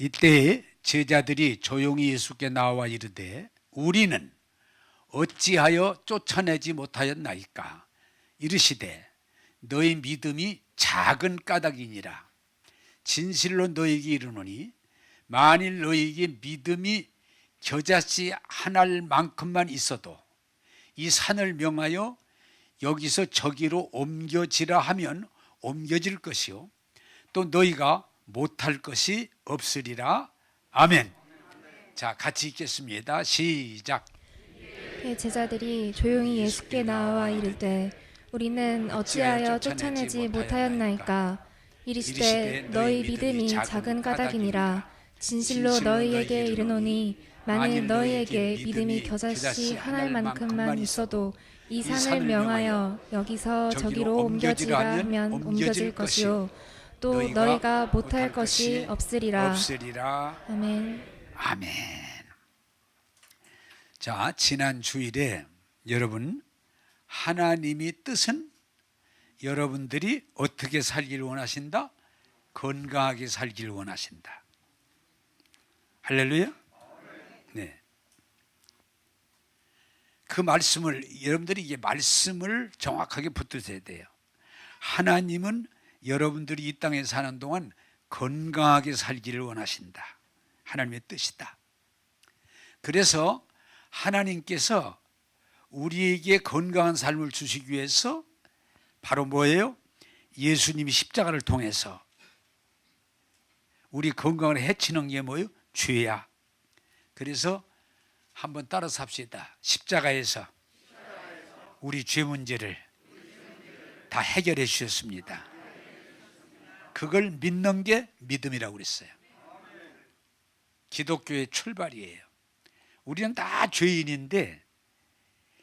이때 제자들이 조용히 예수께 나와 이르되 우리는 어찌하여 쫓아내지 못하였나이까. 이르시되 너희 믿음이 작은 까닭이니라. 진실로 너희에게 이르노니 만일 너희에게 믿음이 겨자씨 한 알만큼만 있어도 이 산을 명하여 여기서 저기로 옮겨지라 하면 옮겨질 것이요 또 너희가 못할 것이 없으리라. 아멘. 자, 같이 읽겠습니다. 시작. 제자들이 조용히 예수께 나와 이르되 우리는 어찌하여 쫓아내지 못하였나이까. 이르시되 너희 믿음이 작은 까닭이니라. 진실로 너희에게 이르노니 만일 너희에게 믿음이 겨자씨 한 알만큼만 있어도 이 산을 명하여 여기서 저기로 옮겨지라 하면 옮겨질 것이요 또 너희가 못할 것이 없으리라. 아멘. 아멘. 자, 지난 주일에 여러분, 하나님이 뜻은 여러분들이 어떻게 살기를 원하신다? 건강하게 살기를 원하신다. 할렐루야. 네. 그 말씀을 여러분들이 이게 말씀을 정확하게 붙드셔야 돼요. 하나님은 여러분들이 이 땅에 사는 동안 건강하게 살기를 원하신다. 하나님의 뜻이다. 그래서 하나님께서 우리에게 건강한 삶을 주시기 위해서 바로 뭐예요? 예수님이 십자가를 통해서 우리 건강을 해치는 게 뭐예요? 죄야. 그래서 한번 따라서 합시다. 십자가에서 우리 죄 문제를 다 해결해 주셨습니다. 그걸 믿는 게 믿음이라고 그랬어요. 기독교의 출발이에요. 우리는 다 죄인인데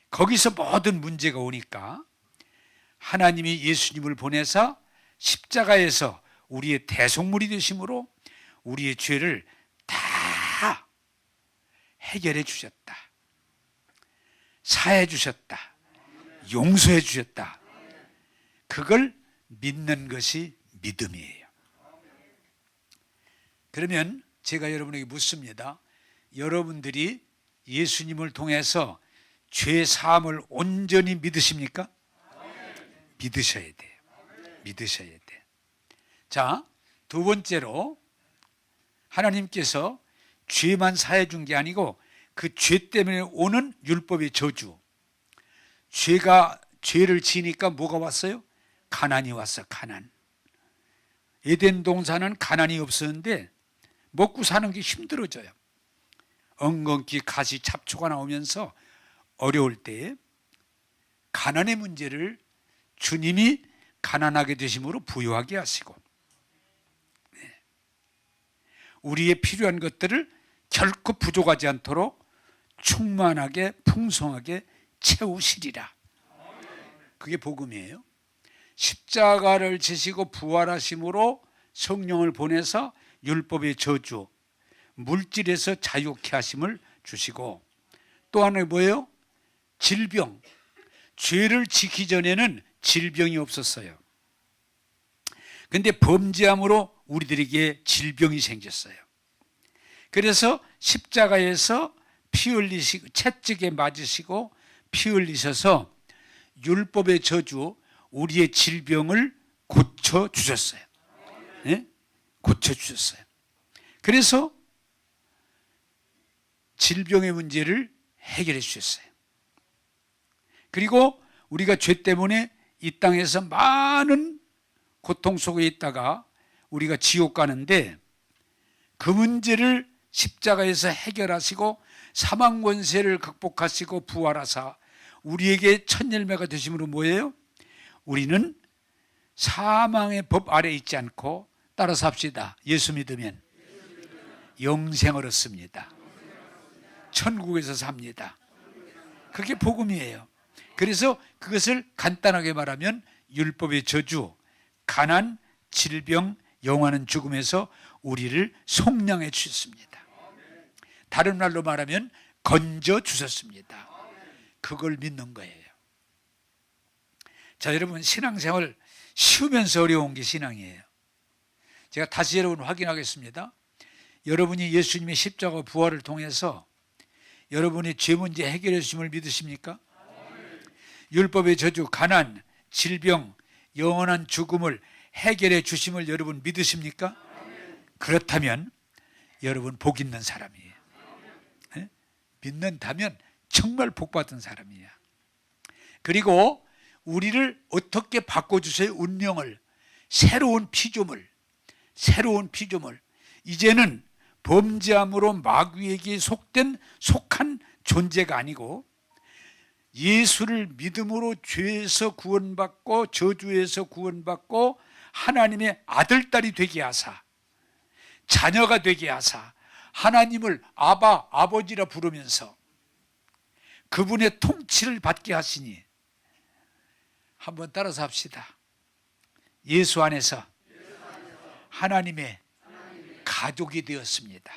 거기서 모든 문제가 오니까 하나님이 예수님을 보내서 십자가에서 우리의 대속물이 되심으로 우리의 죄를 다 해결해 주셨다. 사해 주셨다. 용서해 주셨다. 그걸 믿는 것이 믿음이에요. 그러면 제가 여러분에게 묻습니다. 여러분들이 예수님을 통해서 죄 사함을 온전히 믿으십니까? 믿으셔야 돼요. 믿으셔야 돼요. 자, 두 번째로 하나님께서 죄만 사해 준 게 아니고 그 죄 때문에 오는 율법의 저주. 죄를 지니까 뭐가 왔어요? 가난이 왔어. 가난. 에덴 동산은 가난이 없었는데 먹고 사는 게 힘들어져요. 엉겅퀴 가시 잡초가 나오면서 어려울 때에 가난의 문제를 주님이 가난하게 되심으로 부유하게 하시고 우리의 필요한 것들을 결코 부족하지 않도록 충만하게 풍성하게 채우시리라. 그게 복음이에요. 십자가를 지시고 부활하심으로 성령을 보내서 율법의 저주, 물질에서 자유케 하심을 주시고 또 하나 뭐예요? 질병. 죄를 지키기 전에는 질병이 없었어요. 근데 범죄함으로 우리들에게 질병이 생겼어요. 그래서 십자가에서 피 흘리시고 채찍에 맞으시고 피 흘리셔서 율법의 저주, 우리의 질병을 고쳐주셨어요. 네? 고쳐주셨어요. 그래서 질병의 문제를 해결해 주셨어요. 그리고 우리가 죄 때문에 이 땅에서 많은 고통 속에 있다가 우리가 지옥 가는데 그 문제를 십자가에서 해결하시고 사망 권세를 극복하시고 부활하사 우리에게 첫 열매가 되심으로 뭐예요? 우리는 사망의 법 아래 있지 않고 따라서 합시다. 예수 믿으면 영생을 얻습니다. 천국에서 삽니다. 그게 복음이에요. 그래서 그것을 간단하게 말하면 율법의 저주, 가난, 질병, 영원한 죽음에서 우리를 속량해 주셨습니다. 다른 말로 말하면 건져 주셨습니다. 그걸 믿는 거예요. 자, 여러분, 신앙생활 쉬우면서 어려운 게 신앙이에요. 제가 다시 여러분 확인하겠습니다. 여러분이 예수님의 십자가 부활을 통해서 여러분의 죄 문제 해결해 주심을 믿으십니까? 율법의 저주, 가난, 질병, 영원한 죽음을 해결해 주심을 여러분 믿으십니까? 그렇다면 여러분 복 있는 사람이에요. 네? 믿는다면 정말 복 받은 사람이야. 그리고 우리를 어떻게 바꿔주세요? 운명을, 새로운 피조물. 이제는 범죄함으로 마귀에게 속한 존재가 아니고 예수를 믿음으로 죄에서 구원받고 저주에서 구원받고 하나님의 아들, 딸이 되게 하사, 자녀가 되게 하사 하나님을 아바, 아버지라 부르면서 그분의 통치를 받게 하시니, 한번 따라서 합시다. 예수 안에서 하나님의 가족이 되었습니다.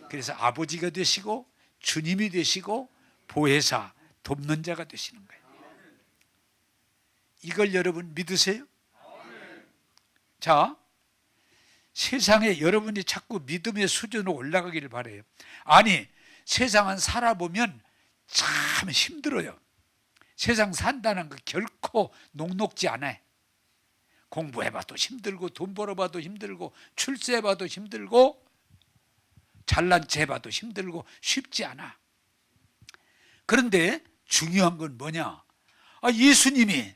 그래서 아버지가 되시고 주님이 되시고 보혜사, 돕는 자가 되시는 거예요. 이걸 여러분 믿으세요? 자, 세상에 여러분이 자꾸 믿음의 수준으로 올라가기를 바라요. 아니, 세상은 살아보면 참 힘들어요. 세상 산다는 거 결코 녹록지 않아요. 공부해봐도 힘들고, 돈 벌어봐도 힘들고, 출세해봐도 힘들고, 잘난 체 해봐도 힘들고, 쉽지 않아. 그런데 중요한 건 뭐냐? 예수님이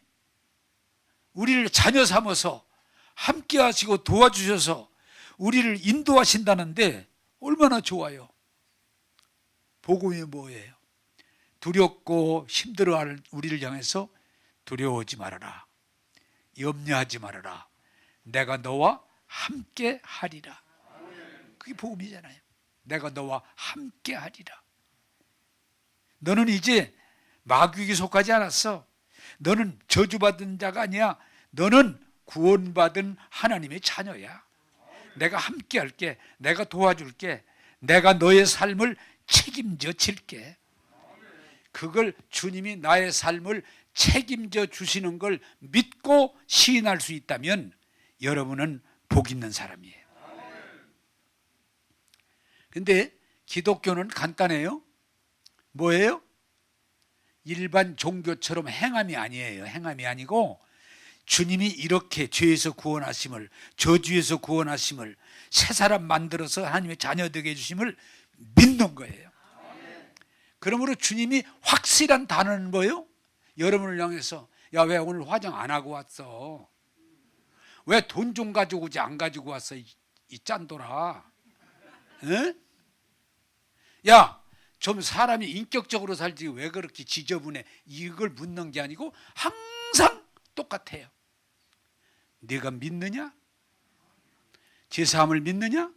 우리를 자녀 삼아서 함께 하시고 도와주셔서 우리를 인도하신다는데 얼마나 좋아요. 복음이 뭐예요? 두렵고 힘들어하는 우리를 향해서 두려워하지 말아라, 염려하지 말아라, 내가 너와 함께 하리라. 그게 복음이잖아요. 내가 너와 함께 하리라. 너는 이제 마귀에게 속하지 않았어. 너는 저주받은 자가 아니야. 너는 구원받은 하나님의 자녀야. 내가 함께 할게. 내가 도와줄게. 내가 너의 삶을 책임져 질게. 그걸 주님이 나의 삶을 책임져 주시는 걸 믿고 시인할 수 있다면 여러분은 복 있는 사람이에요. 근데 기독교는 간단해요. 뭐예요? 일반 종교처럼 행함이 아니에요. 행함이 아니고 주님이 이렇게 죄에서 구원하심을, 저주에서 구원하심을, 새 사람 만들어서 하나님의 자녀 되게 해주심을 믿는 거예요. 그러므로 주님이 확실한 단어는 뭐예요? 여러분을 향해서, 야, 왜 오늘 화장 안 하고 왔어? 왜 돈 좀 가지고 오지 안 가지고 왔어? 이 짠돌아. 에? 야, 좀 사람이 인격적으로 살지 왜 그렇게 지저분해? 이걸 묻는 게 아니고 항상 똑같아요. 네가 믿느냐? 제사함을 믿느냐?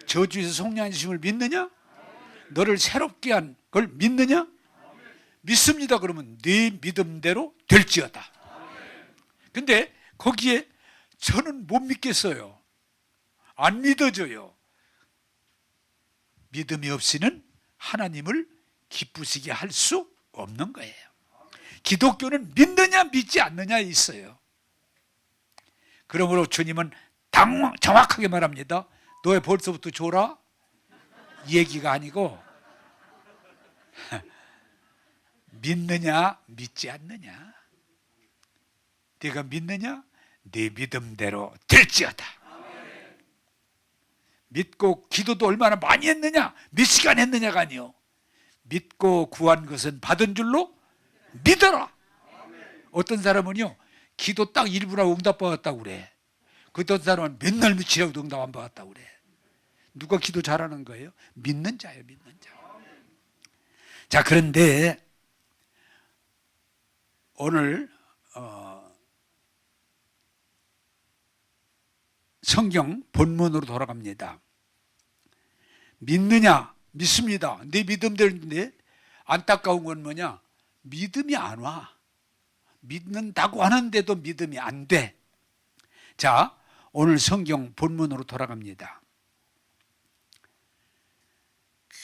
저주에서 속량해 주심을 믿느냐? 너를 새롭게 한 걸 믿느냐? 믿습니다. 그러면 네 믿음대로 될지어다. 근데 거기에 저는 못 믿겠어요. 안 믿어져요. 믿음이 없이는 하나님을 기쁘시게 할 수 없는 거예요. 기독교는 믿느냐 믿지 않느냐에 있어요. 그러므로 주님은 정확하게 말합니다. 너 왜 벌써부터 졸아? 이 얘기가 아니고 믿느냐 믿지 않느냐. 네가 믿느냐? 네 믿음대로 될지어다. 믿고 기도도 얼마나 많이 했느냐, 몇 시간 했느냐가 아니요. 믿고 구한 것은 받은 줄로 믿어라. 어떤 사람은요, 기도 딱 1분 하고 응답 받았다고 그래. 어떤 사람은 맨날 며칠하고도 응답 안 받았다고 그래. 누가 기도 잘하는 거예요? 믿는 자예요, 믿는 자. 자, 그런데 오늘 성경 본문으로 돌아갑니다. 믿느냐? 믿습니다. 내 믿음대로인데 안타까운 건 뭐냐? 믿음이 안 와. 믿는다고 하는데도 믿음이 안 돼. 자, 오늘 성경 본문으로 돌아갑니다.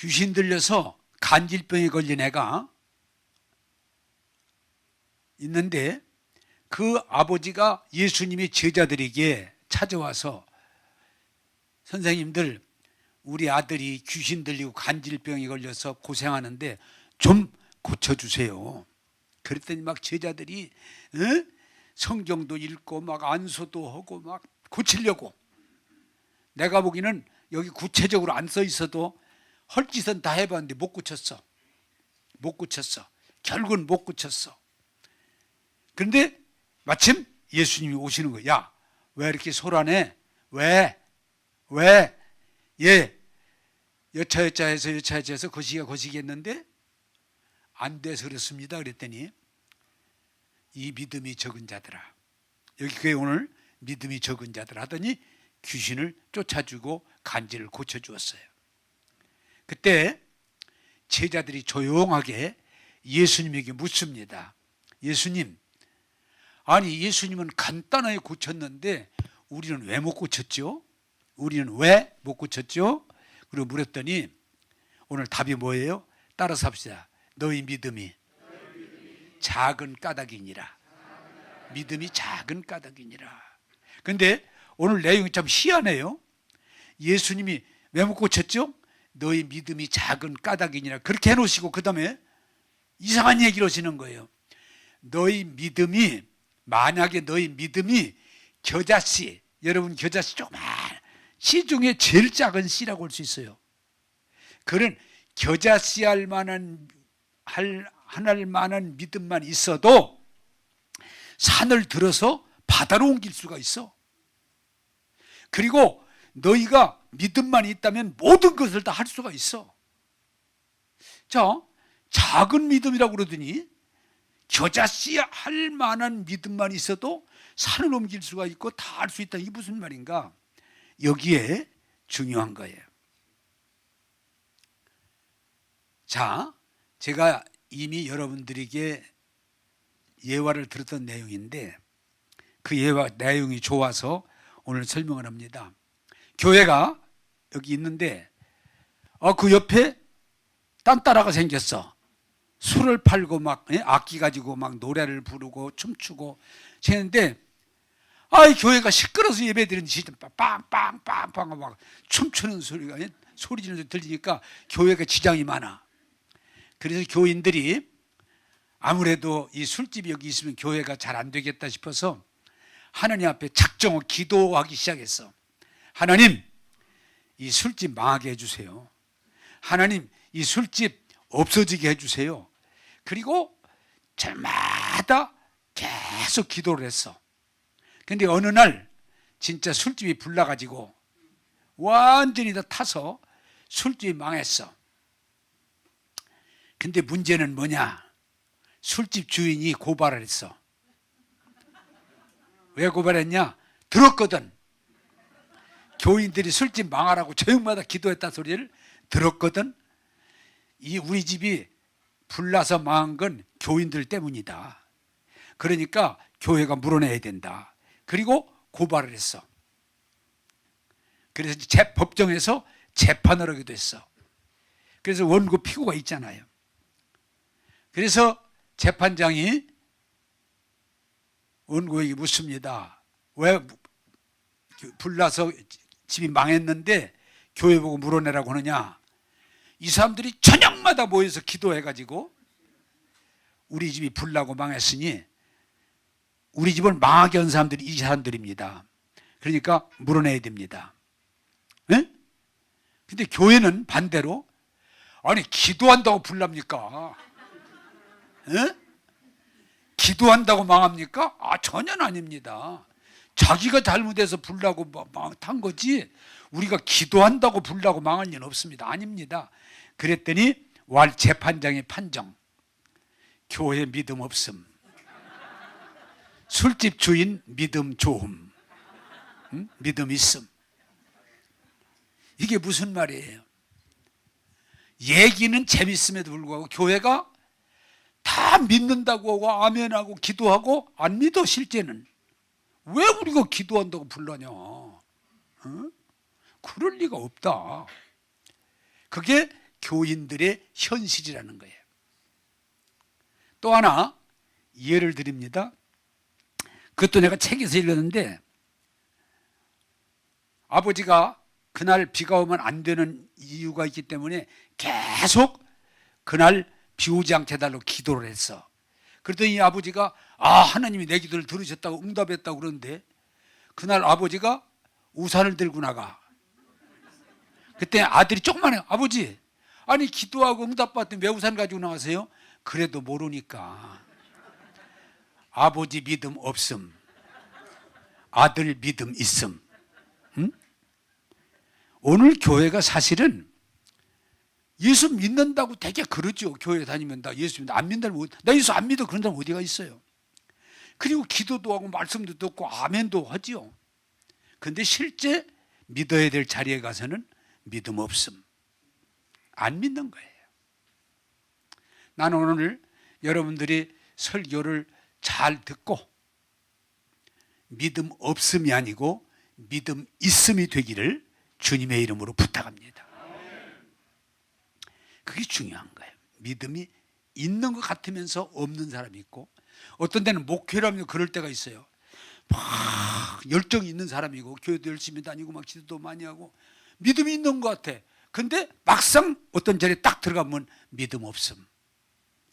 귀신 들려서 간질병에 걸린 애가 있는데 그 아버지가 예수님의 제자들에게 찾아와서 선생님들, 우리 아들이 귀신 들리고 간질병이 걸려서 고생하는데 좀 고쳐주세요. 그랬더니 막 제자들이 성경도 읽고 막 안수도 하고 막 고치려고. 내가 보기에는 여기 구체적으로 안 써 있어도 할 짓은 다 해봤는데 못 고쳤어. 못 고쳤어. 결국은 못 고쳤어. 그런데 마침 예수님이 오시는 거야. 야, 왜 이렇게 소란해? 왜? 예, 여차해서 거시기 했는데 안 돼서 그렇습니다. 그랬더니 이 믿음이 적은 자들아. 여기 그게 오늘 믿음이 적은 자들 하더니 귀신을 쫓아주고 간질을 고쳐주었어요. 그때 제자들이 조용하게 예수님에게 묻습니다. 예수님, 아니 예수님은 간단하게 고쳤는데 우리는 왜 못 고쳤죠? 우리는 왜 못 고쳤죠? 그리고 물었더니 오늘 답이 뭐예요? 따라서 합시다. 너희 믿음이 작은 까닭이니라. 믿음이 작은 까닭이니라. 근데 오늘 내용이 참 희한해요. 예수님이 왜 못 고쳤죠? 너희 믿음이 작은 까닭이니라. 그렇게 해놓으시고 그 다음에 이상한 얘기를 하시는 거예요. 너희 믿음이, 만약에 너희 믿음이 겨자씨, 여러분 겨자씨 조그만 씨 중에 제일 작은 씨라고 할 수 있어요. 그런 겨자씨 할 만한 믿음만 있어도 산을 들어서 바다로 옮길 수가 있어. 그리고 너희가 믿음만 있다면 모든 것을 다 할 수가 있어. 자, 작은 믿음이라고 그러더니 겨자씨 할 만한 믿음만 있어도 산을 옮길 수가 있고 다 할 수 있다. 이게 무슨 말인가? 여기에 중요한 거예요. 자, 제가 이미 여러분들에게 예화를 들었던 내용인데 그 예화 내용이 좋아서 오늘 설명을 합니다. 교회가 여기 있는데 그 옆에 딴따라가 생겼어. 술을 팔고 막 악기 가지고 막 노래를 부르고 춤추고 했는데 이 교회가 시끄러워서 예배드리는 진짜 빵빵빵빵 막 춤추는 소리가 소리 지르는 소리 들리니까 교회가 지장이 많아. 그래서 교인들이 아무래도 이 술집이 여기 있으면 교회가 잘 안 되겠다 싶어서 하나님 앞에 작정을 기도하기 시작했어. 하나님, 이 술집 망하게 해주세요. 하나님, 이 술집 없어지게 해주세요. 그리고 저마다 계속 기도를 했어. 근데 어느 날 진짜 술집이 불나가지고 완전히 다 타서 술집이 망했어. 근데 문제는 뭐냐? 술집 주인이 고발을 했어. 왜 고발했냐? 들었거든. 교인들이 술집 망하라고 저녁마다 기도했다 소리를 들었거든. 우리 집이 불나서 망한 건 교인들 때문이다. 그러니까 교회가 물어내야 된다. 그리고 고발을 했어. 그래서 법정에서 재판을 하기도 했어. 그래서 원고 피고가 있잖아요. 그래서 재판장이 원고에게 묻습니다. 왜 불나서 집이 망했는데 교회 보고 물어내라고 하느냐? 이 사람들이 저녁마다 모여서 기도해가지고 우리 집이 불나고 망했으니 우리 집을 망하게 한 사람들이 이 사람들입니다. 그러니까 물어내야 됩니다. 네? 근데 교회는 반대로 아니 기도한다고 불납니까? 네? 기도한다고 망합니까? 전혀는 아닙니다. 자기가 잘못해서 불나고 탄 거지 우리가 기도한다고 불나고 망할 일은 없습니다. 아닙니다. 그랬더니 재판장의 판정, 교회 믿음 없음, 술집 주인 믿음 좋음, 믿음 있음. 이게 무슨 말이에요? 얘기는 재밌음에도 불구하고 교회가 다 믿는다고 하고 아멘하고 기도하고 안 믿어. 실제는 왜 우리가 기도한다고 불러냐? 그럴 리가 없다. 그게 교인들의 현실이라는 거예요. 또 하나 예를 드립니다. 그것도 내가 책에서 읽었는데 아버지가 그날 비가 오면 안 되는 이유가 있기 때문에 계속 그날 비 오지 않게 해달라고 기도를 했어. 그랬더니 아버지가 하나님이 내 기도를 들으셨다고 응답했다고 그러는데 그날 아버지가 우산을 들고 나가. 그때 아들이 조그만해요. 아버지, 아니 기도하고 응답받더니 왜 우산 가지고 나가세요? 그래도 모르니까. 아버지 믿음 없음, 아들 믿음 있음. 응? 오늘 교회가 사실은 예수 믿는다고 되게 그러죠. 교회 다니면 나 예수 믿는다. 안 믿는다면 나 예수 안 믿어. 그런 사람 어디가 있어요. 그리고 기도도 하고 말씀도 듣고 아멘도 하지요. 근데 실제 믿어야 될 자리에 가서는 믿음 없음. 안 믿는 거예요. 나는 오늘 여러분들이 설교를 잘 듣고 믿음 없음이 아니고 믿음 있음이 되기를 주님의 이름으로 부탁합니다. 그게 중요한 거예요. 믿음이 있는 것 같으면서 없는 사람이 있고 어떤 데는 목회라면 그럴 때가 있어요. 막 열정이 있는 사람이고 교회도 열심히 다니고 막 기도도 많이 하고 믿음이 있는 것 같아. 근데 막상 어떤 자리에 딱 들어가면 믿음 없음.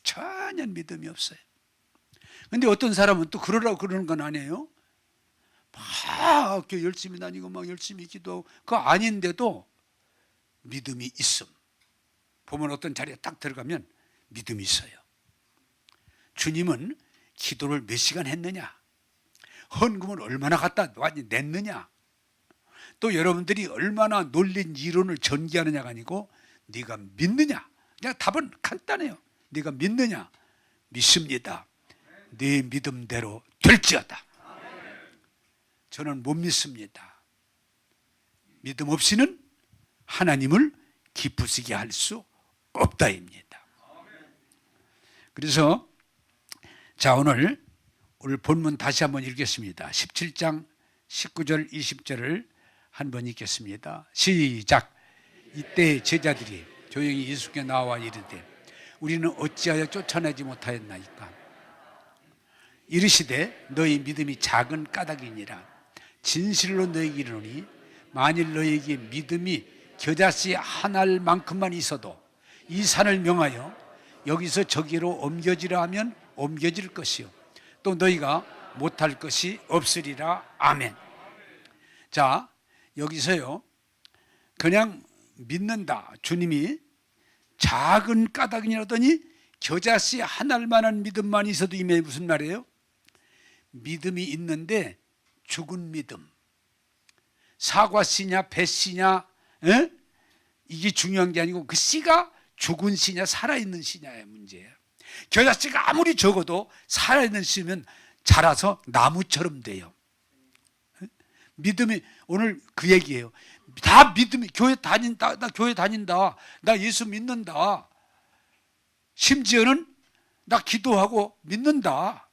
전혀 믿음이 없어요. 근데 어떤 사람은 또 그러라고 그러는 건 아니에요. 막 교회 열심히 다니고 막 열심히 기도하고 그거 아닌데도 믿음이 있음. 보면 어떤 자리에 딱 들어가면 믿음이 있어요. 주님은 기도를 몇 시간 했느냐? 헌금을 얼마나 갖다 냈느냐? 또 여러분들이 얼마나 놀린 이론을 전개하느냐가 아니고 네가 믿느냐? 그냥 답은 간단해요. 네가 믿느냐? 믿습니다. 네 믿음대로 될지어다. 저는 못 믿습니다. 믿음 없이는 하나님을 기쁘시게 할 수 없다입니다. 그래서 자 오늘 본문 다시 한번 읽겠습니다. 17장 19절 20절을 한번 읽겠습니다. 시작. 이때 제자들이 조용히 예수께 나와 이르되 우리는 어찌하여 쫓아내지 못하였나이까. 이르시되 너희 믿음이 작은 까닭이니라. 진실로 너희에게 이르노니 만일 너희에게 믿음이 겨자씨 한 알만큼만 있어도 이 산을 명하여 여기서 저기로 옮겨지라 하면 옮겨질 것이요 또 너희가 못할 것이 없으리라. 아멘. 자 여기서요 그냥 믿는다. 주님이 작은 까닭이라더니 겨자씨 한 알만한 믿음만 있어도 이게 무슨 말이에요? 믿음이 있는데 죽은 믿음. 사과씨냐 배씨냐 이게 중요한 게 아니고 그 씨가 죽은 씨냐 살아있는 씨냐의 문제예요. 겨자씨가 아무리 적어도 살아있는 씨면 자라서 나무처럼 돼요. 믿음이 오늘 그 얘기예요. 다 믿음이 교회 다닌다. 나 교회 다닌다. 나 예수 믿는다. 심지어는 나 기도하고 믿는다.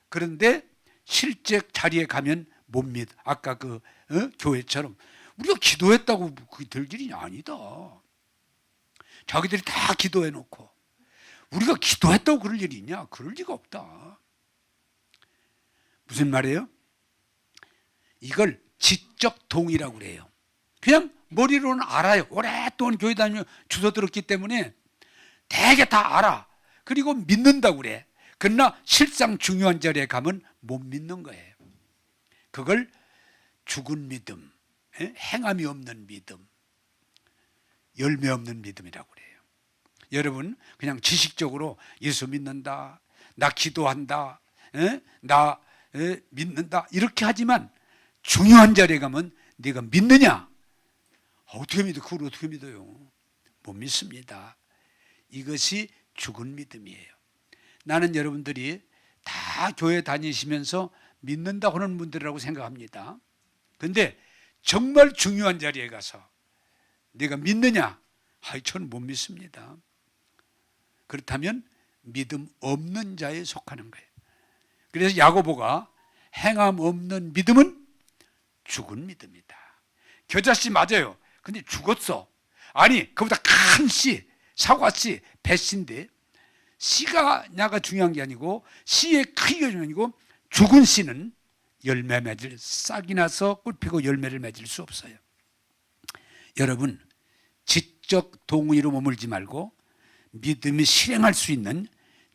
그런데 실제 자리에 가면 못 믿어. 아까 그 교회처럼 우리가 기도했다고 그게 될 일이 아니다. 자기들이 다 기도해 놓고 우리가 기도했다고 그럴 일이 있냐? 그럴 리가 없다. 무슨 말이에요? 이걸 지적 동의라고 그래요. 그냥 머리로는 알아요. 오랫동안 교회 다니며 주워 들었기 때문에 되게 다 알아. 그리고 믿는다고 그래. 그러나 실상 중요한 자리에 가면 못 믿는 거예요. 그걸 죽은 믿음, 행함이 없는 믿음, 열매 없는 믿음이라고 그래요. 여러분 그냥 지식적으로 예수 믿는다, 나 기도한다, 나 믿는다 이렇게 하지만 중요한 자리에 가면 네가 믿느냐? 어떻게 믿어? 그걸 어떻게 믿어요? 못 믿습니다. 이것이 죽은 믿음이에요. 나는 여러분들이 다 교회 다니시면서 믿는다 하는 분들이라고 생각합니다. 근데 정말 중요한 자리에 가서 네가 믿느냐? 저는 못 믿습니다. 그렇다면 믿음 없는 자에 속하는 거예요. 그래서 야고보가 행함 없는 믿음은 죽은 믿음이다. 겨자씨 맞아요. 근데 죽었어. 아니 그보다 큰 씨, 사과씨, 배씨인데 씨가 나가 중요한 게 아니고 씨의 크기가 중요한 게 아니고 죽은 씨는 열매 맺을 싹이 나서 꿀 피고 열매를 맺을 수 없어요. 여러분 지적 동의로 머물지 말고 믿음이 실행할 수 있는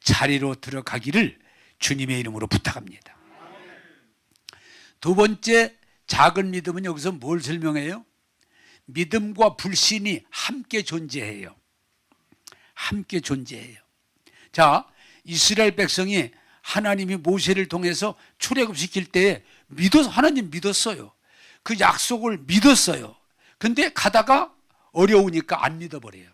자리로 들어가기를 주님의 이름으로 부탁합니다. 두 번째 작은 믿음은 여기서 뭘 설명해요? 믿음과 불신이 함께 존재해요. 함께 존재해요. 자, 이스라엘 백성이 하나님이 모세를 통해서 출애굽시킬 때 하나님 믿었어요. 그 약속을 믿었어요. 근데 가다가 어려우니까 안 믿어버려요.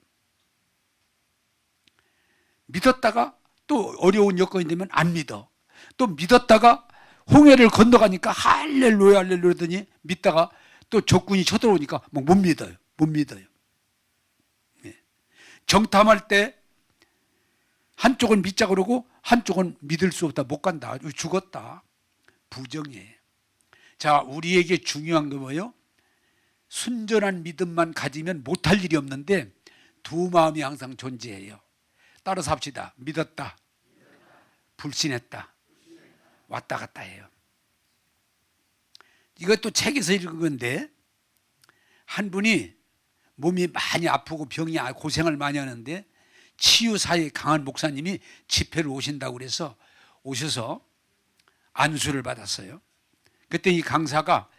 믿었다가 또 어려운 여건이 되면 안 믿어. 또 믿었다가 홍해를 건너가니까 할렐루야 할렐루야 하더니 믿다가 또 적군이 쳐들어오니까 못 믿어요. 못 믿어요. 정탐할 때 한쪽은 믿자 그러고 한쪽은 믿을 수 없다. 못 간다. 죽었다. 부정이에요. 자, 우리에게 중요한 거 뭐예요? 순전한 믿음만 가지면 못할 일이 없는데 두 마음이 항상 존재해요. 따라서 합시다. 믿었다. 불신했다. 왔다 갔다 해요. 이것도 책에서 읽은 건데 한 분이 몸이 많이 아프고 병이 고생을 많이 하는데 치유사에 강한 목사님이 집회를 오신다고 그래서 오셔서 안수를 받았어요. 그때 이 강사가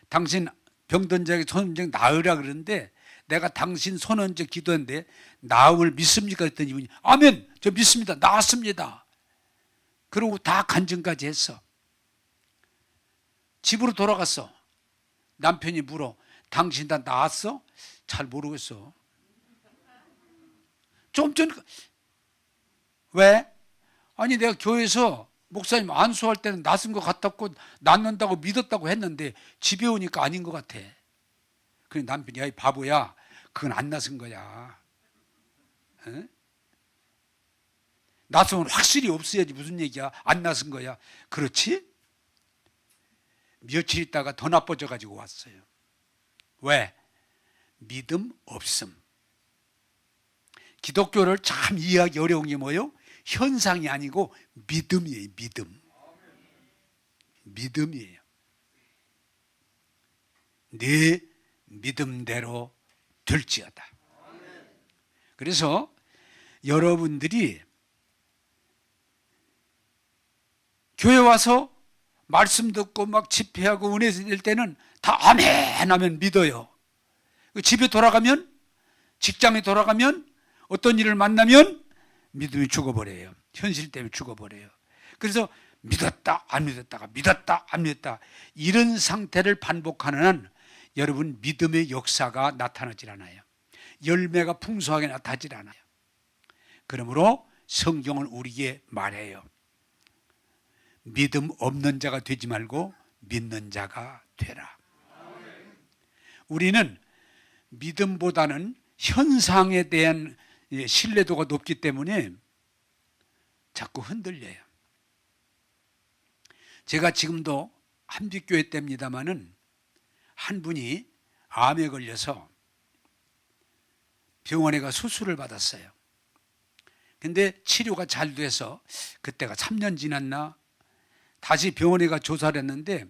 당신 병든 자에게 손 얹어 나으라 그러는데 내가 당신 손 얹어 기도했는데 나음을 믿습니까? 그랬더니 이분이 아멘 저 믿습니다. 나았습니다. 그러고 다 간증까지 했어. 집으로 돌아갔어. 남편이 물어 당신 다 나았어? 잘 모르겠어. 좀 전 왜? 아니 내가 교회에서 목사님 안수할 때는 낫은 것 같았고 낫는다고 믿었다고 했는데 집에 오니까 아닌 것 같아. 그래 남편이 야 이 바보야 그건 안 낫은 거야. 에? 낫으면 확실히 없어야지 무슨 얘기야. 안 낫은 거야. 그렇지? 며칠 있다가 더 나빠져 가지고 왔어요. 왜? 믿음 없음. 기독교를 참 이해하기 어려운 게 뭐예요? 현상이 아니고 믿음이에요. 믿음. 믿음이에요. 네 믿음대로 될지어다. 그래서 여러분들이 교회 와서 말씀 듣고 막 집회하고 은혜 드릴 때는 다 아멘 하면 믿어요. 집에 돌아가면 직장에 돌아가면 어떤 일을 만나면 믿음이 죽어버려요. 현실 때문에 죽어버려요. 그래서 믿었다 안 믿었다가 믿었다 안 믿었다 이런 상태를 반복하는 한 여러분 믿음의 역사가 나타나질 않아요. 열매가 풍성하게 나타나질 않아요. 그러므로 성경은 우리에게 말해요. 믿음 없는 자가 되지 말고 믿는 자가 되라. 우리는 믿음보다는 현상에 대한 신뢰도가 높기 때문에 자꾸 흔들려요. 제가 지금도 한빛교회 때입니다마는 한 분이 암에 걸려서 병원에 가 수술을 받았어요. 근데 치료가 잘 돼서 그때가 3년 지났나 다시 병원에 가 조사를 했는데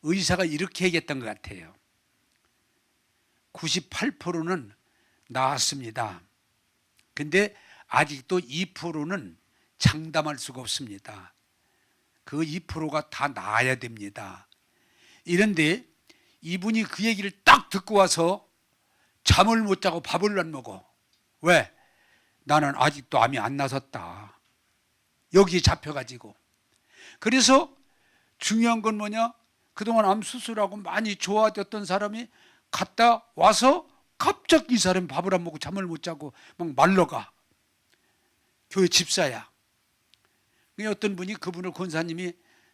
의사가 이렇게 얘기했던 것 같아요. 98%는 나았습니다. 근데 아직도 2%는 장담할 수가 없습니다. 그 2%가 다 나아야 됩니다. 이런데 이분이 그 얘기를 딱 듣고 와서 잠을 못 자고 밥을 안 먹어. 왜? 나는 아직도 암이 안 나섰다. 여기에 잡혀가지고. 그래서 중요한 건 뭐냐? 그동안 암 수술하고 많이 좋아졌던 사람이 갔다 와서 갑자기 이 사람이 밥을 안 먹고 잠을 못 자고 막 말러가. 교회 집사야. 어떤 분이 그분을 권사님이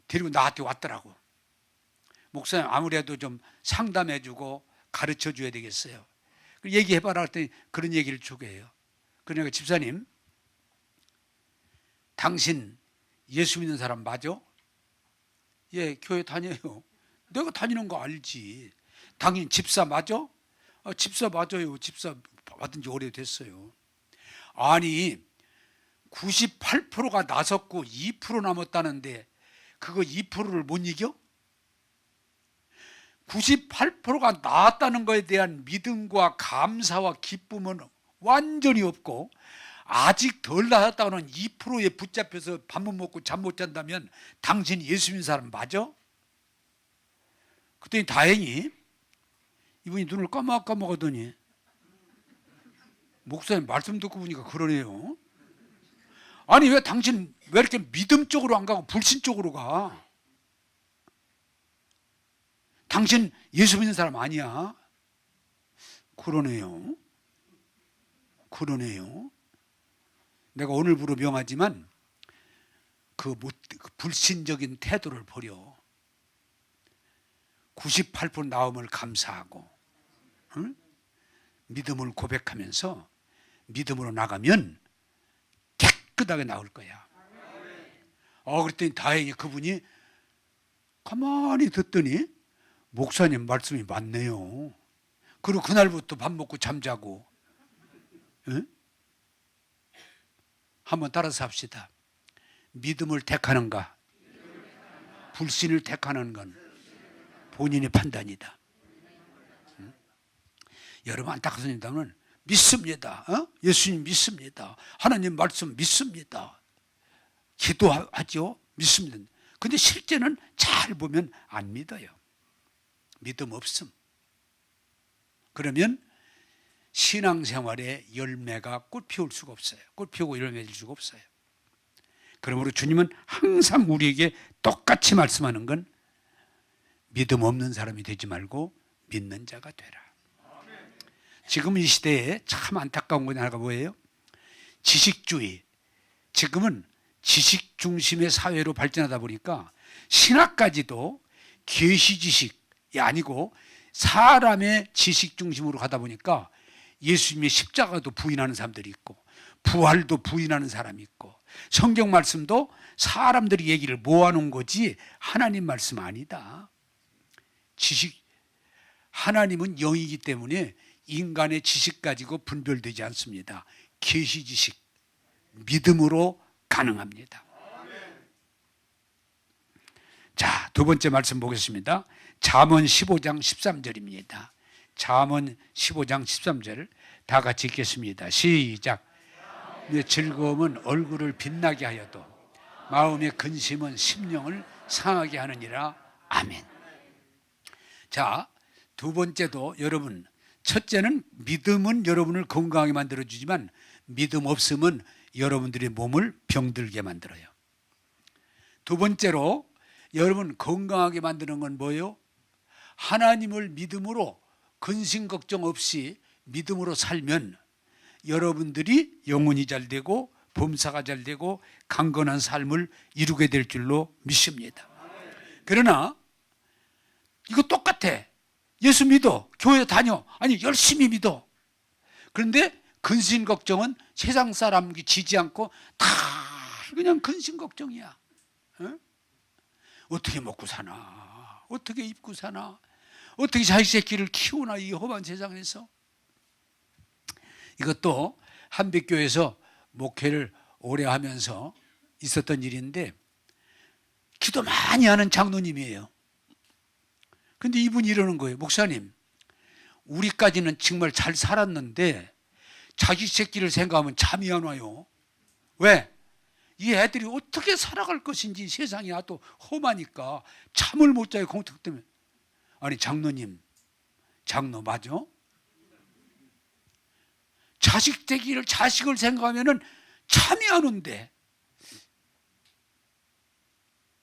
데리고 나한테 왔더라고. 목사님 아무래도 좀 상담해주고 가르쳐줘야 되겠어요. 얘기해봐라 했더니 그런 얘기를 주게 해요. 그러니까 집사님 당신 예수 믿는 사람 맞아? 예, 교회 다녀요. 내가 다니는 거 알지. 당신 집사 맞아? 집사 맞아요. 집사 받은 지 오래됐어요. 아니 98%가 나섰고 2% 남았다는데 그거 2%를 못 이겨? 98%가 나았다는 것에 대한 믿음과 감사와 기쁨은 완전히 없고, 아직 덜 나았다고는 2%에 붙잡혀서 밥 못 먹고 잠 못 잔다면 당신이 예수 믿는 사람 맞아? 그랬더니 다행히 이분이 눈을 까먹하더니 목사님 말씀 듣고 보니까 그러네요. 아니 왜 당신 왜 이렇게 믿음 쪽으로 안 가고 불신 쪽으로 가? 당신 예수 믿는 사람 아니야? 그러네요. 내가 오늘부로 명하지만 그 불신적인 태도를 버려. 98% 나옴을 감사하고, 응? 믿음을 고백하면서 믿음으로 나가면 깨끗하게 나올 거야. 그랬더니 다행히 그분이 가만히 듣더니 목사님 말씀이 맞네요. 그리고 그날부터 밥 먹고 잠자고. 응? 한번 따라서 합시다. 믿음을 택하는가 불신을 택하는 건 본인의 판단이다. 응? 여러분 안타깝습니다만 믿습니다. 예수님 믿습니다. 하나님 말씀 믿습니다. 기도하죠. 믿습니다. 근데 실제는 잘 보면 안 믿어요. 믿음 없음. 그러면 신앙생활의 열매가 꽃 피울 수가 없어요. 꽃 피우고 열매 맺을 수가 없어요. 그러므로 주님은 항상 우리에게 똑같이 말씀하는 건 믿음 없는 사람이 되지 말고 믿는 자가 되라. 지금 이 시대에 참 안타까운 건 하나가 뭐예요? 지식주의. 지금은 지식 중심의 사회로 발전하다 보니까 신학까지도 계시 지식이 아니고 사람의 지식 중심으로 가다 보니까 예수님의 십자가도 부인하는 사람들이 있고 부활도 부인하는 사람이 있고 성경 말씀도 사람들이 얘기를 모아놓은 거지 하나님 말씀 아니다. 지식, 하나님은 영이기 때문에 인간의 지식 가지고 분별되지 않습니다. 계시 지식, 믿음으로 가능합니다. 자, 두 번째 말씀 보겠습니다. 잠언 15장 13절입니다. 잠언 15장 13절 다 같이 읽겠습니다. 시작. 내 즐거움은 얼굴을 빛나게 하여도 마음의 근심은 심령을 상하게 하느니라. 아멘. 자, 두 번째도 여러분, 첫째는 믿음은 여러분을 건강하게 만들어주지만 믿음 없음은 여러분들의 몸을 병들게 만들어요. 두 번째로 여러분 건강하게 만드는 건 뭐예요? 하나님을 믿음으로 근심 걱정 없이 믿음으로 살면 여러분들이 영혼이 잘 되고 범사가 잘 되고 강건한 삶을 이루게 될 줄로 믿습니다. 그러나 이거 똑같아. 예수 믿어. 교회 다녀. 아니 열심히 믿어. 그런데 근심 걱정은 세상 사람 지지 않고 다 그냥 근심 걱정이야. 어떻게 먹고 사나? 어떻게 입고 사나? 어떻게 자식 새끼를 키우나 이 험한 세상에서. 이것도 한빛교회에서 목회를 오래 하면서 있었던 일인데 기도 많이 하는 장로님이에요. 근데 이분이 이러는 거예요. 목사님, 우리까지는 정말 잘 살았는데 자기 새끼를 생각하면 잠이 안 와요. 왜? 이 애들이 어떻게 살아갈 것인지 세상이 아주 험하니까 잠을 못 자요. 공덕 때문에. 아니 장로님, 장로 맞아? 자식을 생각하면 잠이 안 온대.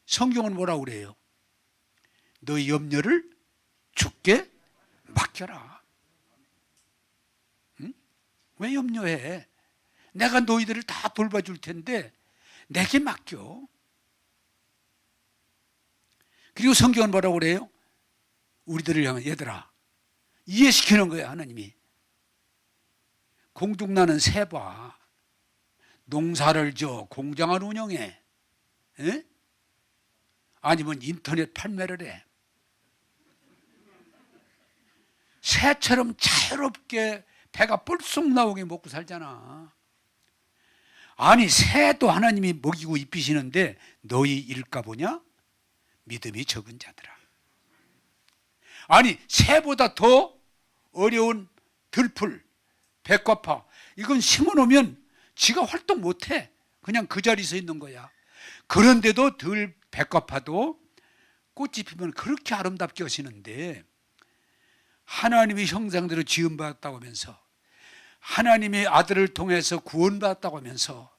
성경은 뭐라고 그래요? 너희 염려를 주께 맡겨라. 응? 왜 염려해? 내가 너희들을 다 돌봐줄 텐데 내게 맡겨. 그리고 성경은 뭐라고 그래요? 우리들을 향해 얘들아 이해시키는 거야. 하나님이 공중나는 새봐, 농사를 져 공장을 운영해, 에? 아니면 인터넷 판매를 해. 새처럼 자유롭게 배가 뿔쑥 나오게 먹고 살잖아. 아니 새도 하나님이 먹이고 입히시는데 너희 일까 보냐? 믿음이 적은 자들아. 아니 새보다 더 어려운 들풀, 백과파, 이건 심어놓으면 지가 활동 못해. 그냥 그 자리에 있는 거야. 그런데도 백과파도 꽃이 피면 그렇게 아름답게 하시는데, 하나님의 형상대로 지음받았다고 하면서, 하나님의 아들을 통해서 구원받았다고 하면서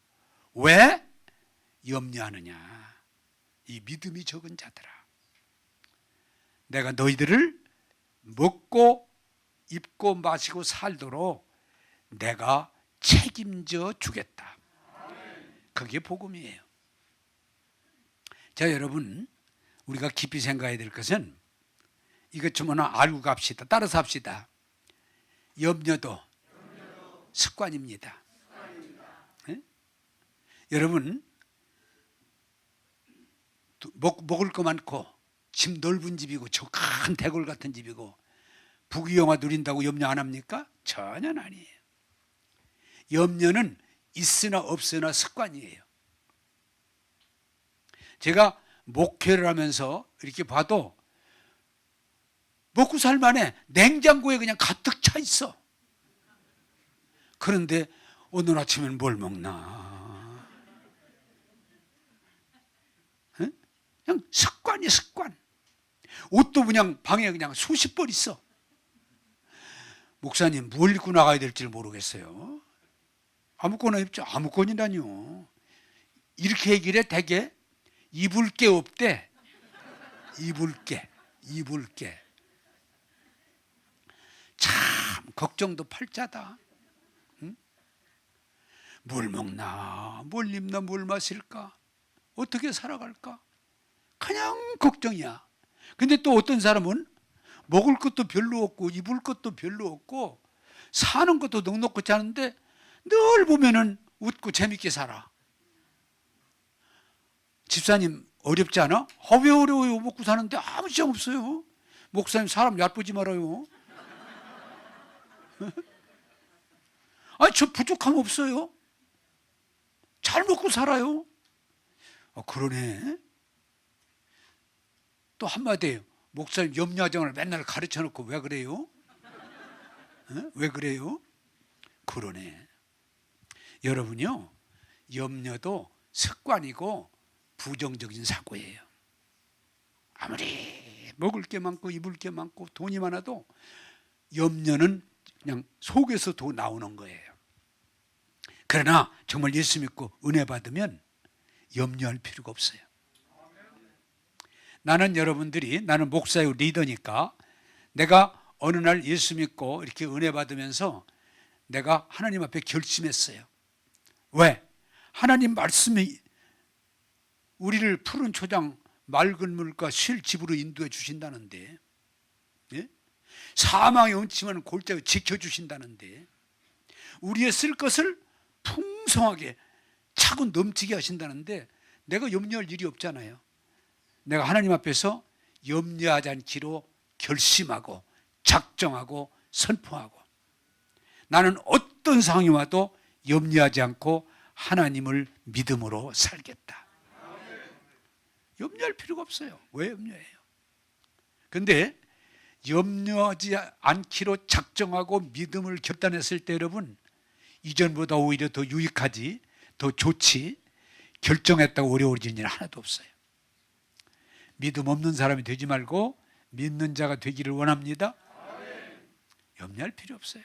왜 염려하느냐? 이 믿음이 적은 자들아, 내가 너희들을 먹고 입고 마시고 살도록 내가 책임져 주겠다. 그게 복음이에요. 자, 여러분, 우리가 깊이 생각해야 될 것은 이것 좀 하나 알고 갑시다. 따라서 합시다. 염려도 습관입니다. 네? 여러분, 먹을 거 많고 집 넓은 집이고 저 큰 대궐 같은 집이고 부귀영화 누린다고 염려 안 합니까? 전혀 아니에요. 염려는 있으나 없으나 습관이에요. 제가 목회를 하면서 이렇게 봐도 먹고 살만해. 냉장고에 그냥 가득 차 있어. 그런데 오늘 아침엔 뭘 먹나? 에? 그냥 습관이야, 습관. 옷도 그냥 방에 그냥 수십 벌 있어. 목사님, 뭘 입고 나가야 될지 모르겠어요. 아무거나 입죠. 아무거나라뇨. 이렇게 얘기를 해. 되게 입을 게 없대. 입을 게. 참 걱정도 팔자다. 응? 뭘 먹나, 뭘 입나, 뭘 마실까, 어떻게 살아갈까, 그냥 걱정이야. 근데 또 어떤 사람은 먹을 것도 별로 없고 입을 것도 별로 없고 사는 것도 넉넉하지 않은데 늘 보면은 웃고 재밌게 살아. 집사님 어렵지 않아? 왜 어려워요? 먹고 사는데 아무 지장 없어요. 목사님 사람 얕보지 말아요. 아니 저 부족함 없어요. 잘 먹고 살아요. 그러네. 또 한마디예요. 목사님 염려하정을 맨날 가르쳐 놓고 왜 그래요? 왜 그래요? 그러네. 여러분요, 염려도 습관이고 부정적인 사고예요. 아무리 먹을 게 많고 입을 게 많고 돈이 많아도 염려는 그냥 속에서 도 나오는 거예요. 그러나 정말 예수 믿고 은혜 받으면 염려할 필요가 없어요. 나는 목사의 리더니까 내가 어느 날 예수 믿고 이렇게 은혜 받으면서 내가 하나님 앞에 결심했어요. 왜? 하나님 말씀이 우리를 푸른 초장 맑은 물과 쉴 집으로 인도해 주신다는데, 예? 사망의 음침한 골짜기 지켜주신다는데, 우리의 쓸 것을 풍성하게 차고 넘치게 하신다는데 내가 염려할 일이 없잖아요. 내가 하나님 앞에서 염려하지 않기로 결심하고 작정하고 선포하고, 나는 어떤 상황이 와도 염려하지 않고 하나님을 믿음으로 살겠다. 염려할 필요가 없어요. 왜 염려해요? 그런데 염려하지 않기로 작정하고 믿음을 결단했을 때 여러분, 이전보다 오히려 더 유익하지, 더 좋지, 결정했다고 어려워지는 일 하나도 없어요. 믿음 없는 사람이 되지 말고 믿는 자가 되기를 원합니다. 염려할 필요 없어요.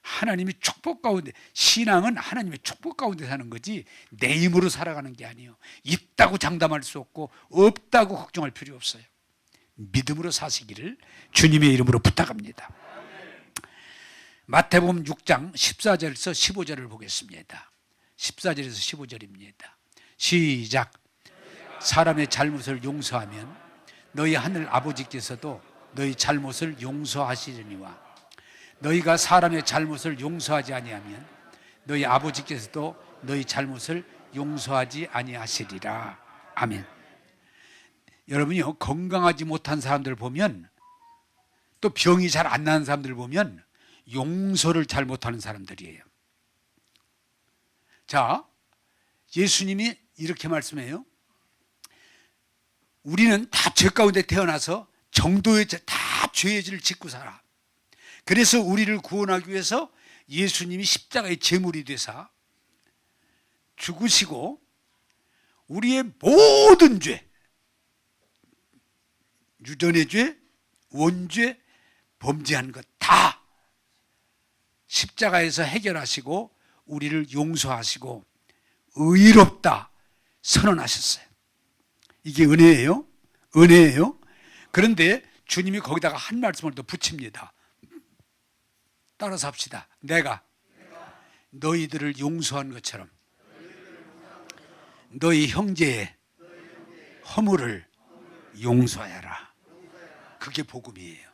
하나님이 축복 가운데, 신앙은 하나님의 축복 가운데 사는 거지 내 힘으로 살아가는 게 아니에요. 있다고 장담할 수 없고 없다고 걱정할 필요 없어요. 믿음으로 사시기를 주님의 이름으로 부탁합니다. 마태복음 6장 14절에서 15절을 보겠습니다. 14절에서 15절입니다. 시작. 사람의 잘못을 용서하면 너희 하늘 아버지께서도 너희 잘못을 용서하시려니와 너희가 사람의 잘못을 용서하지 아니하면 너희 아버지께서도 너희 잘못을 용서하지 아니하시리라. 아멘. 여러분이요, 건강하지 못한 사람들 보면, 또 병이 잘 안 나는 사람들 보면 용서를 잘 못하는 사람들이에요. 자, 예수님이 이렇게 말씀해요. 우리는 다 죄 가운데 태어나서 정도의 다 죄의 죄를 짓고 살아. 그래서 우리를 구원하기 위해서 예수님이 십자가의 제물이 되사 죽으시고 우리의 모든 죄, 유전의 죄, 원죄, 범죄한 것 다 십자가에서 해결하시고 우리를 용서하시고 의롭다 선언하셨어요. 이게 은혜예요. 은혜예요. 그런데 주님이 거기다가 한 말씀을 더 붙입니다. 따라서 합시다. 내가 너희들을 용서한 것처럼 너희 형제의 허물을 용서하라. 그게 복음이에요.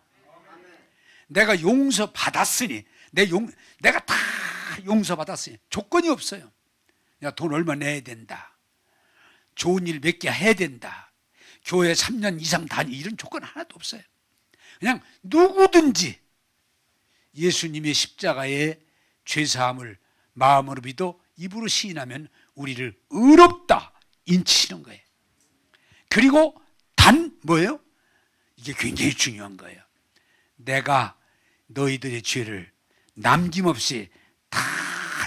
내가 용서받았으니 내가 다 용서받았으니 조건이 없어요. 야, 돈 얼마 내야 된다. 좋은 일 몇 개 해야 된다. 교회 3년 이상 다니 이런 조건 하나도 없어요. 그냥 누구든지 예수님의 십자가의 죄사함을 마음으로 믿어 입으로 시인하면 우리를 의롭다 인치시는 거예요. 그리고 단 뭐예요? 이게 굉장히 중요한 거예요. 내가 너희들의 죄를 남김없이 다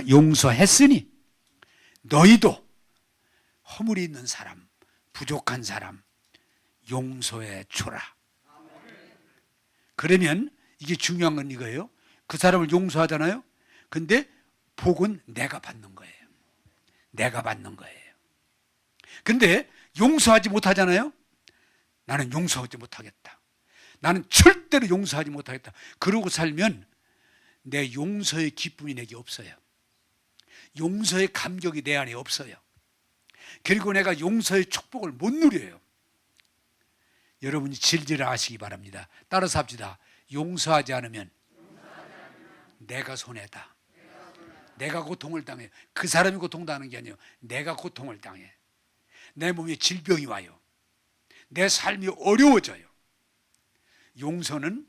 용서했으니 너희도 허물이 있는 사람, 부족한 사람 용서해 줘라. 그러면 이게 중요한 건 이거예요. 그 사람을 용서하잖아요. 근데 복은 내가 받는 거예요. 내가 받는 거예요. 근데 용서하지 못하잖아요. 나는 용서하지 못하겠다. 나는 절대로 용서하지 못하겠다. 그러고 살면 내 용서의 기쁨이 내게 없어요. 용서의 감격이 내 안에 없어요. 그리고 내가 용서의 축복을 못 누려요. 여러분이 질질 아시기 바랍니다. 따라서 합시다. 용서하지 않으면 내가 손해다. 내가 고통을 당해. 그 사람이 고통당하는 게 아니에요. 내가 고통을 당해. 내 몸에 질병이 와요. 내 삶이 어려워져요. 용서는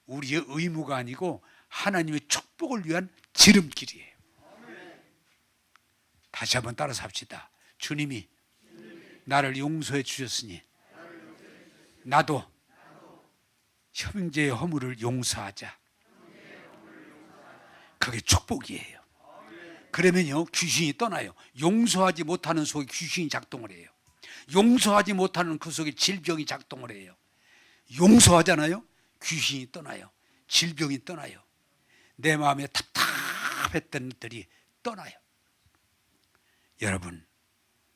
우리의 의무가 아니고 하나님의 축복을 위한 지름길이에요. 다시 한번 따라서 합시다. 주님이 나를 용서해 주셨으니 나도 형제의 허물을 용서하자. 그게 축복이에요. 그러면요 귀신이 떠나요. 용서하지 못하는 속에 귀신이 작동을 해요. 용서하지 못하는 그 속에 질병이 작동을 해요. 용서하잖아요. 귀신이 떠나요. 질병이 떠나요. 내 마음에 답답했던 것들이 떠나요. 여러분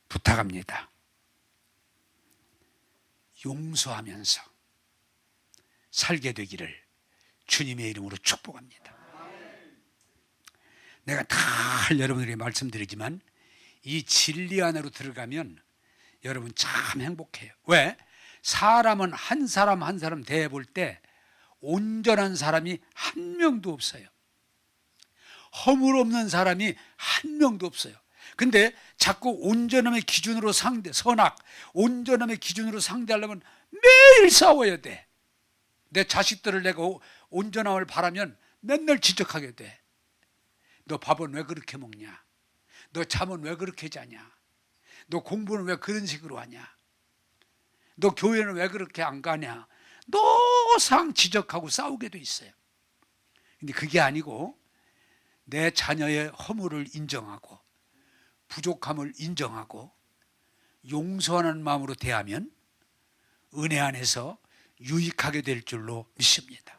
부탁합니다. 용서하면서 살게 되기를 주님의 이름으로 축복합니다. 내가 다 여러분에게 말씀드리지만 이 진리 안으로 들어가면 여러분 참 행복해요. 왜? 사람은 한 사람 한 사람 대해볼 때 온전한 사람이 한 명도 없어요. 허물 없는 사람이 한 명도 없어요. 근데 자꾸 온전함의 기준으로 선악, 온전함의 기준으로 상대하려면 매일 싸워야 돼. 내 자식들을 내가 온전함을 바라면 맨날 지적하게 돼. 너 밥은 왜 그렇게 먹냐? 너 잠은 왜 그렇게 자냐? 너 공부는 왜 그런 식으로 하냐? 너 교회는 왜 그렇게 안 가냐? 노상 지적하고 싸우게 돼 있어요. 근데 그게 아니고 내 자녀의 허물을 인정하고 부족함을 인정하고 용서하는 마음으로 대하면 은혜 안에서 유익하게 될 줄로 믿습니다.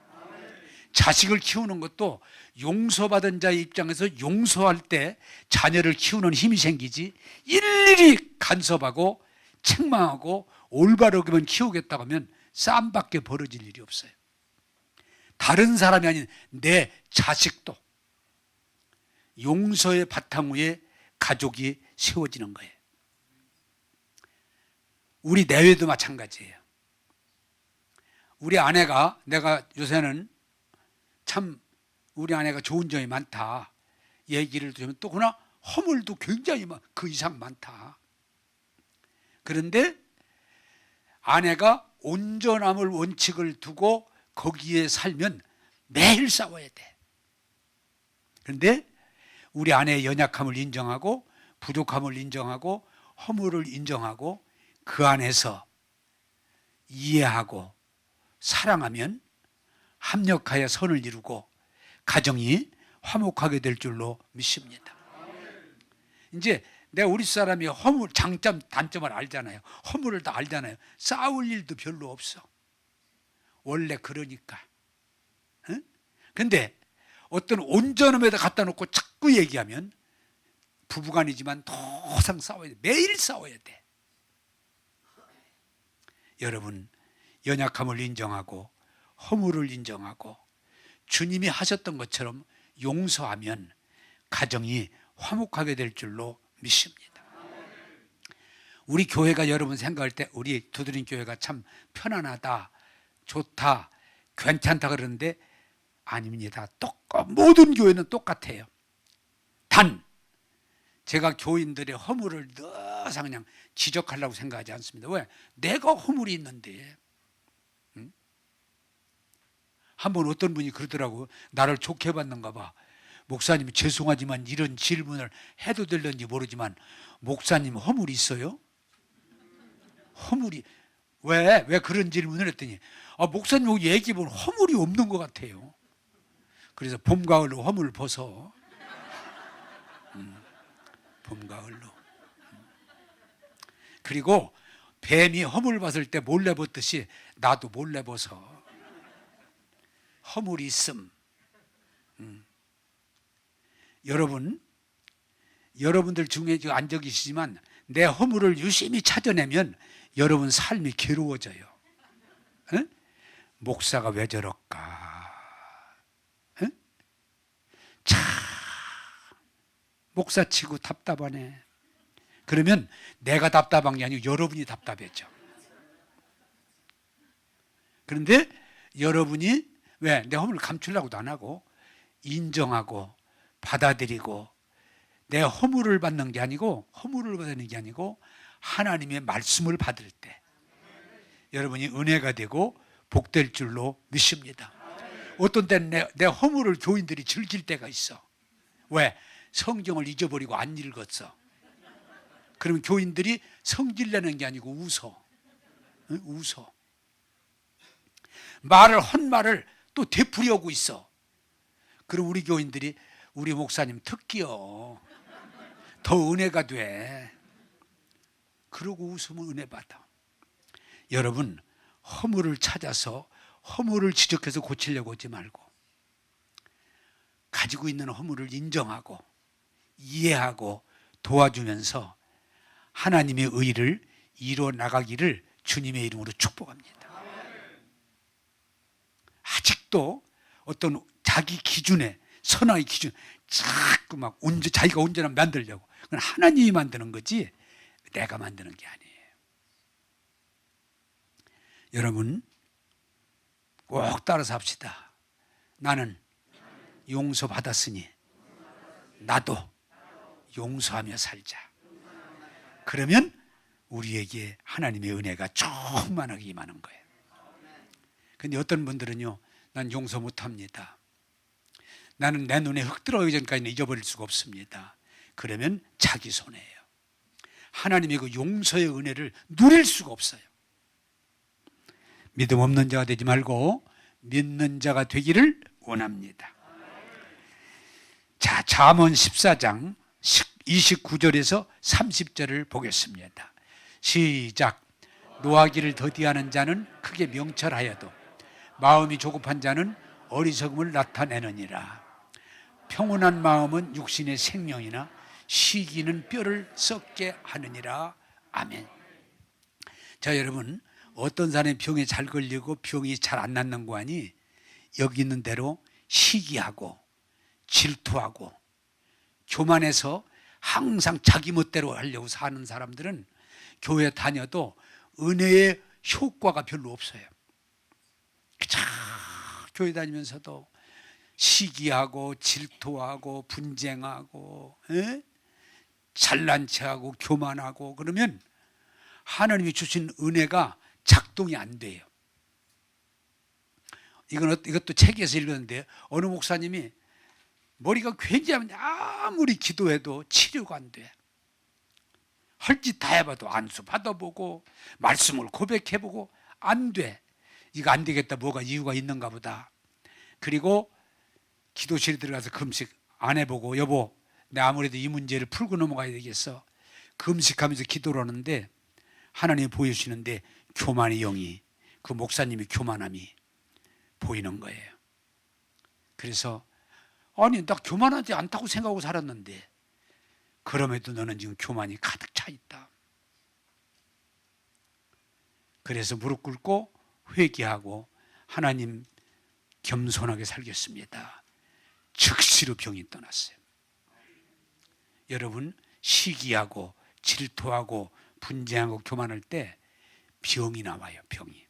자식을 키우는 것도 용서받은 자의 입장에서 용서할 때 자녀를 키우는 힘이 생기지 일일이 간섭하고 책망하고 올바르게만 키우겠다고 하면 싸움밖에 벌어질 일이 없어요. 다른 사람이 아닌 내 자식도 용서의 바탕 위에 가족이 세워지는 거예요. 우리 내외도 마찬가지예요. 우리 아내가 내가 요새는 참 우리 아내가 좋은 점이 많다 얘기를 들으면 또 그러나 허물도 굉장히 그 이상 많다. 그런데 아내가 온전함을 원칙을 두고 거기에 살면 매일 싸워야 돼. 그런데 우리 아내의 연약함을 인정하고 부족함을 인정하고 허물을 인정하고 그 안에서 이해하고 사랑하면 합력하여 선을 이루고 가정이 화목하게 될 줄로 믿습니다. 이제 내가 우리 사람이 허물, 장점, 단점을 알잖아요. 허물을 다 알잖아요. 싸울 일도 별로 없어. 원래 그러니까. 응? 근데 어떤 온전함에다 갖다 놓고 자꾸 얘기하면 부부간이지만 더상 싸워야 돼. 매일 싸워야 돼. 여러분, 연약함을 인정하고 허물을 인정하고 주님이 하셨던 것처럼 용서하면 가정이 화목하게 될 줄로 믿습니다. 우리 교회가 여러분 생각할 때 우리 두드림 교회가 참 편안하다, 좋다, 괜찮다 그러는데 아닙니다. 모든 교회는 똑같아요. 단 제가 교인들의 허물을 늘상 그냥 지적하려고 생각하지 않습니다. 왜? 내가 허물이 있는데. 응? 한번 어떤 분이 그러더라고. 나를 좋게 봤는가 봐. 목사님 죄송하지만 이런 질문을 해도 될는지 모르지만 목사님 허물이 있어요? 허물이 왜 그런 질문을 했더니 목사님 여기 얘기 보면 허물이 없는 것 같아요. 그래서 봄 가을로 허물 벗어. 봄 가을로. 그리고 뱀이 허물 벗을 때 몰래 벗듯이 나도 몰래 벗어. 허물이 있음. 여러분들 중에 앉아 계시지만 내 허물을 유심히 찾아내면 여러분 삶이 괴로워져요. 응? 목사가 왜 저럴까? 응? 참 목사치고 답답하네. 그러면 내가 답답한 게 아니고 여러분이 답답해져. 그런데 여러분이 왜 내 허물을 감추려고도 안 하고 인정하고 받아들이고 내 허물을 받는 게 아니고 허물을 받는 게 아니고 하나님의 말씀을 받을 때 여러분이 은혜가 되고 복될 줄로 믿습니다. 어떤 때는 내 허물을 교인들이 즐길 때가 있어. 왜? 성경을 잊어버리고 안 읽었어. 그러면 교인들이 성질내는 게 아니고 웃어. 응? 웃어. 헛말을 또 되풀이하고 있어. 그럼 우리 교인들이 우리 목사님 특기요. 더 은혜가 돼. 그러고 웃으면 은혜 받아. 여러분, 허물을 찾아서 허물을 지적해서 고치려고 하지 말고 가지고 있는 허물을 인정하고 이해하고 도와주면서 하나님의 의를 이루어 나가기를 주님의 이름으로 축복합니다. 아직도 어떤 자기 기준에 선악의 기준 자꾸 막 자기가 온전한 만들려고. 그건 하나님이 만드는 거지 내가 만드는 게 아니에요. 여러분 꼭 따라서 합시다. 나는 용서받았으니 나도 용서하며 살자. 그러면 우리에게 하나님의 은혜가 충만하게 임하는 거예요. 근데 어떤 분들은요, 난 용서 못합니다. 나는 내 눈에 흙 들어가기 전까지는 잊어버릴 수가 없습니다. 그러면 자기 손해예요. 하나님의 그 용서의 은혜를 누릴 수가 없어요. 믿음 없는 자가 되지 말고 믿는 자가 되기를 원합니다. 자, 잠언 14장 29절에서 30절을 보겠습니다. 시작. 노하기를 더디하는 자는 크게 명철하여도 마음이 조급한 자는 어리석음을 나타내느니라. 평온한 마음은 육신의 생명이나 시기는 뼈를 썩게 하느니라. 아멘. 자, 여러분, 어떤 사람이 병에 잘 걸리고 병이 잘 안 낫는 거 아니? 여기 있는 대로 시기하고 질투하고 교만해서 항상 자기 멋대로 하려고 사는 사람들은 교회 다녀도 은혜의 효과가 별로 없어요. 교회 다니면서도 시기하고 질투하고 분쟁하고 잘난 체하고 교만하고 그러면 하나님이 주신 은혜가 작동이 안 돼요. 이것도 책에서 읽었는데 어느 목사님이 머리가 굉장히 아무리 기도해도 치료가 안 돼. 할 짓 다 해봐도 안수 받아보고 말씀을 고백해보고 안 돼. 이거 안 되겠다. 뭐가 이유가 있는가 보다. 그리고 기도실에 들어가서 금식 안 해보고 여보 내 아무래도 이 문제를 풀고 넘어가야 되겠어. 금식하면서 기도를 하는데 하나님이 보여주시는데 교만의 영이 그 목사님의 교만함이 보이는 거예요. 그래서 아니 나 교만하지 않다고 생각하고 살았는데 그럼에도 너는 지금 교만이 가득 차 있다. 그래서 무릎 꿇고 회개하고 하나님 겸손하게 살겠습니다. 즉시로 병이 떠났어요. 여러분 시기하고 질투하고 분쟁하고 교만할 때 병이 나와요. 병이.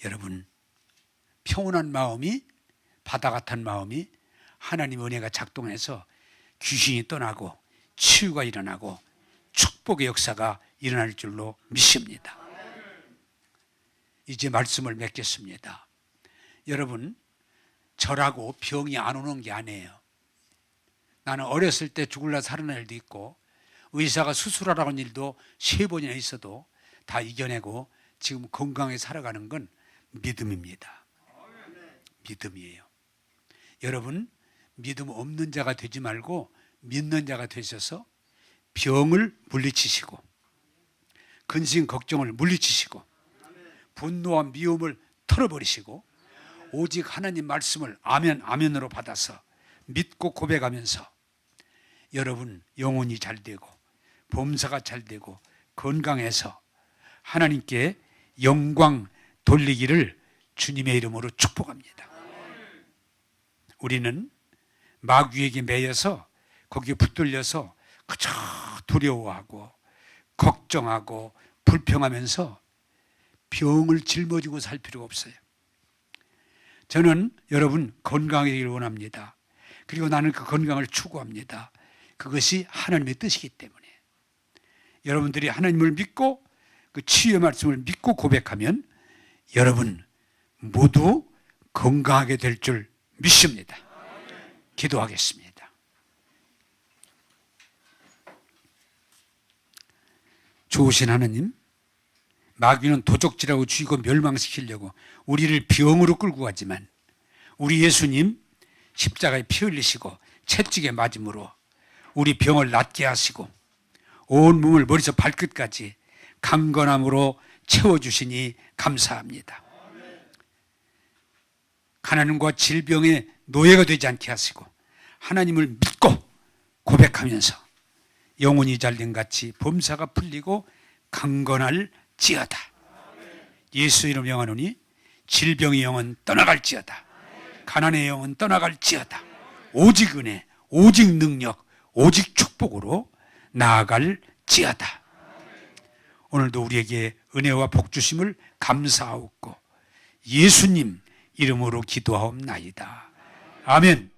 여러분 평온한 마음이 바다 같은 마음이 하나님 은혜가 작동해서 귀신이 떠나고 치유가 일어나고 축복의 역사가 일어날 줄로 믿습니다. 이제 말씀을 맺겠습니다. 여러분 저라고 병이 안 오는 게 아니에요. 나는 어렸을 때 죽을라 살아날 일도 있고 의사가 수술하라고 하는 일도 3번이나 있어도 다 이겨내고 지금 건강하게 살아가는 건 믿음입니다. 믿음이에요. 여러분 믿음 없는 자가 되지 말고 믿는 자가 되셔서 병을 물리치시고 근심 걱정을 물리치시고 분노와 미움을 털어버리시고 오직 하나님 말씀을 아멘 아멘으로 받아서 믿고 고백하면서 여러분 영혼이 잘 되고 범사가 잘 되고 건강해서 하나님께 영광 돌리기를 주님의 이름으로 축복합니다. 우리는 마귀에게 매여서 거기에 붙들려서 그저 두려워하고 걱정하고 불평하면서 병을 짊어지고 살 필요가 없어요. 저는 여러분 건강하기를 원합니다. 그리고 나는 그 건강을 추구합니다. 그것이 하나님의 뜻이기 때문에 여러분들이 하나님을 믿고 그 치유의 말씀을 믿고 고백하면 여러분 모두 건강하게 될 줄 믿습니다. 기도하겠습니다. 좋으신 하나님, 마귀는 도적질하고 죽이고 멸망시키려고 우리를 병으로 끌고 가지만 우리 예수님 십자가에 피 흘리시고 채찍에 맞음으로 우리 병을 낫게 하시고 온 몸을 머리서 발끝까지 강건함으로 채워주시니 감사합니다. 가난과 질병의 노예가 되지 않게 하시고 하나님을 믿고 고백하면서 영혼이 잘된 같이 범사가 풀리고 강건할지어다. 예수 이름 명하노니 질병의 영은 떠나갈지어다. 가난의 영은 떠나갈지어다. 오직 은혜, 오직 능력, 오직 축복으로 나아갈지어다. 오늘도 우리에게 은혜와 복 주심을 감사하옵고 예수님 이름으로 기도하옵나이다. 아멘.